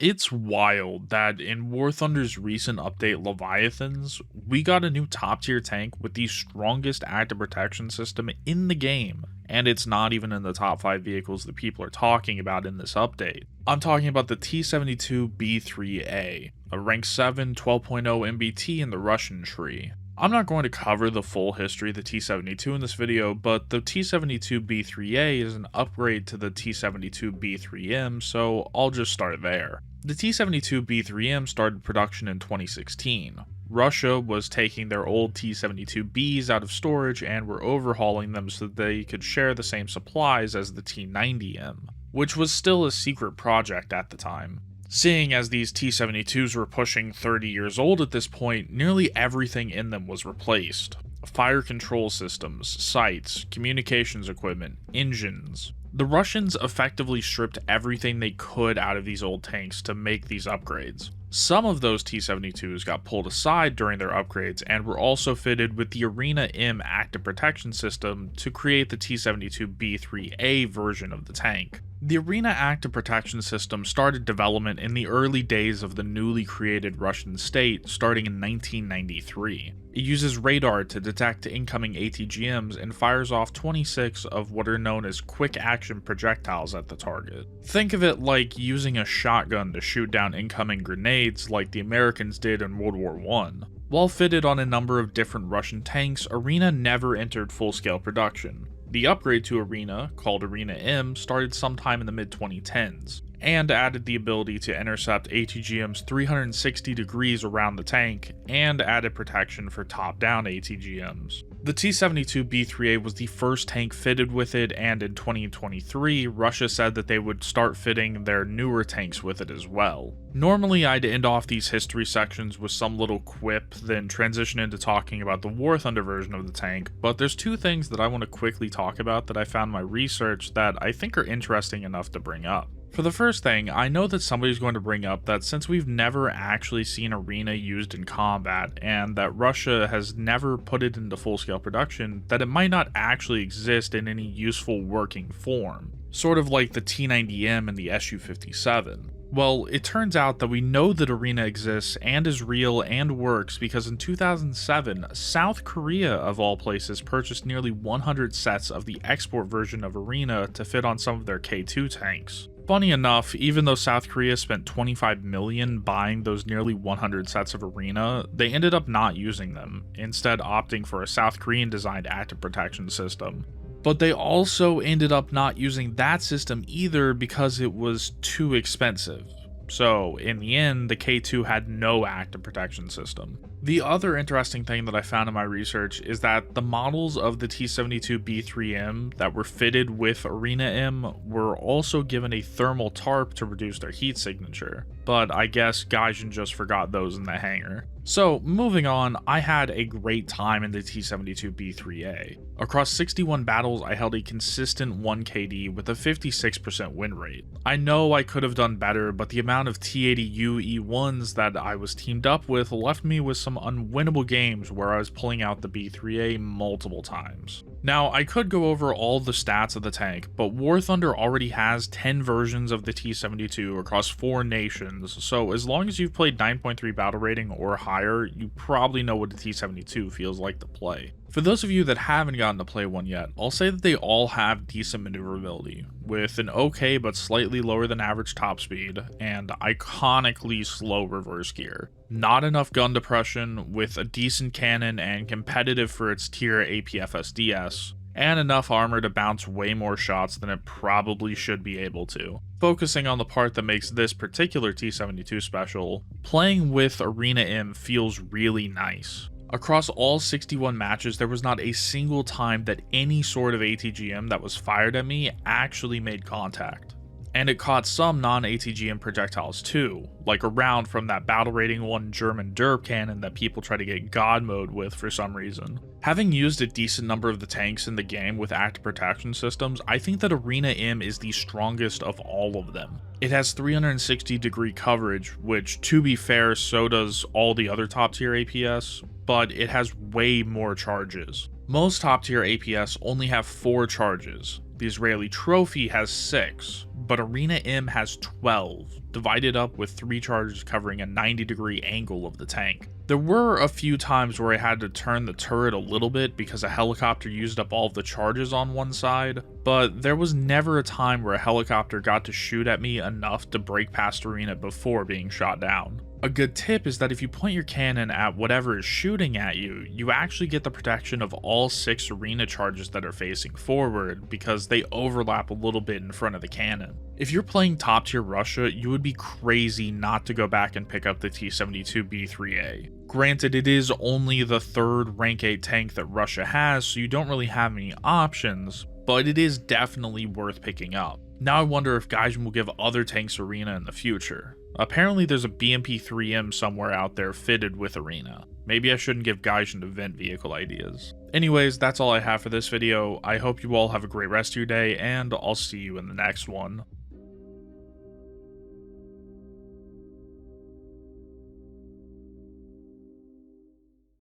It's wild that in War Thunder's recent update Leviathans, we got a new top tier tank with the strongest active protection system in the game, and it's not even in the top 5 vehicles that people are talking about in this update. I'm talking about the T-72B3A, a rank 7 12.0 MBT in the Russian tree. I'm not going to cover the full history of the T-72 in this video, but the T-72B3A is an upgrade to the T-72B3M, so I'll just start there. The T-72B3M started production in 2016. Russia was taking their old T-72Bs out of storage and were overhauling them so that they could share the same supplies as the T-90M, which was still a secret project at the time. Seeing as these T-72s were pushing 30 years old at this point, nearly everything in them was replaced. Fire control systems, sights, communications equipment, engines. The Russians effectively stripped everything they could out of these old tanks to make these upgrades. Some of those T-72s got pulled aside during their upgrades and were also fitted with the Arena M active protection system to create the T-72B3A version of the tank. The Arena active protection system started development in the early days of the newly created Russian state starting in 1993. It uses radar to detect incoming ATGMs and fires off 26 of what are known as quick action projectiles at the target. Think of it like using a shotgun to shoot down incoming grenades like the Americans did in World War I. While fitted on a number of different Russian tanks, Arena never entered full-scale production. The upgrade to Arena, called Arena M, started sometime in the mid-2010s, and added the ability to intercept ATGMs 360 degrees around the tank, and added protection for top-down ATGMs. The T-72B3A was the first tank fitted with it, and in 2023, Russia said that they would start fitting their newer tanks with it as well. Normally, I'd end off these history sections with some little quip, then transition into talking about the War Thunder version of the tank, but there's two things that I want to quickly talk about that I found in my research that I think are interesting enough to bring up. For the first thing, I know that somebody's going to bring up that since we've never actually seen Arena used in combat, and that Russia has never put it into full-scale production, that it might not actually exist in any useful working form, sort of like the T-90M and the Su-57. Well, it turns out that we know that Arena exists and is real and works because in 2007, South Korea of all places purchased nearly 100 sets of the export version of Arena to fit on some of their K2 tanks. Funny enough, even though South Korea spent $25 million buying those nearly 100 sets of Arena, they ended up not using them, instead opting for a South Korean designed active protection system. But they also ended up not using that system either because it was too expensive. So in the end, the K2 had no active protection system. The other interesting thing that I found in my research is that the models of the T-72B3M that were fitted with Arena M were also given a thermal tarp to reduce their heat signature, but I guess Gaijin just forgot those in the hangar. So moving on, I had a great time in the T-72B3A. Across 61 battles, I held a consistent 1 KD with a 56% win rate. I know I could have done better, but the amount of T-80U E1s that I was teamed up with left me with some unwinnable games where I was pulling out the B3A multiple times. Now, I could go over all the stats of the tank, but War Thunder already has 10 versions of the T-72 across 4 nations, so as long as you've played 9.3 battle rating or higher, you probably know what the T-72 feels like to play. For those of you that haven't gotten to play one yet, I'll say that they all have decent maneuverability, with an okay but slightly lower than average top speed, and iconically slow reverse gear. Not enough gun depression, with a decent cannon and competitive for its tier APFSDS, and enough armor to bounce way more shots than it probably should be able to. Focusing on the part that makes this particular T-72 special, playing with Arena M feels really nice. Across all 61 matches, there was not a single time that any sort of ATGM that was fired at me actually made contact. And it caught some non-ATGM projectiles too, like a round from that battle rating 1 German derp cannon that people try to get God mode with for some reason. Having used a decent number of the tanks in the game with active protection systems, I think that Arena M is the strongest of all of them. It has 360 degree coverage, which to be fair, so does all the other top tier APS, but it has way more charges. Most top tier APS only have 4 charges. The Israeli Trophy has 6, but Arena M has 12, divided up with 3 charges covering a 90-degree angle of the tank. There were a few times where I had to turn the turret a little bit because a helicopter used up all of the charges on one side, but there was never a time where a helicopter got to shoot at me enough to break past Arena before being shot down. A good tip is that if you point your cannon at whatever is shooting at you, you actually get the protection of all 6 Arena charges that are facing forward because they overlap a little bit in front of the cannon. If you're playing top tier Russia, you would be crazy not to go back and pick up the T-72B3A. Granted, it is only the 3rd rank 8 tank that Russia has, so you don't really have many options, but it is definitely worth picking up. Now I wonder if Gaijin will give other tanks Arena in the future. Apparently there's a BMP-3M somewhere out there fitted with Arena. Maybe I shouldn't give Gaijin event vehicle ideas. Anyways, that's all I have for this video. I hope you all have a great rest of your day, and I'll see you in the next one.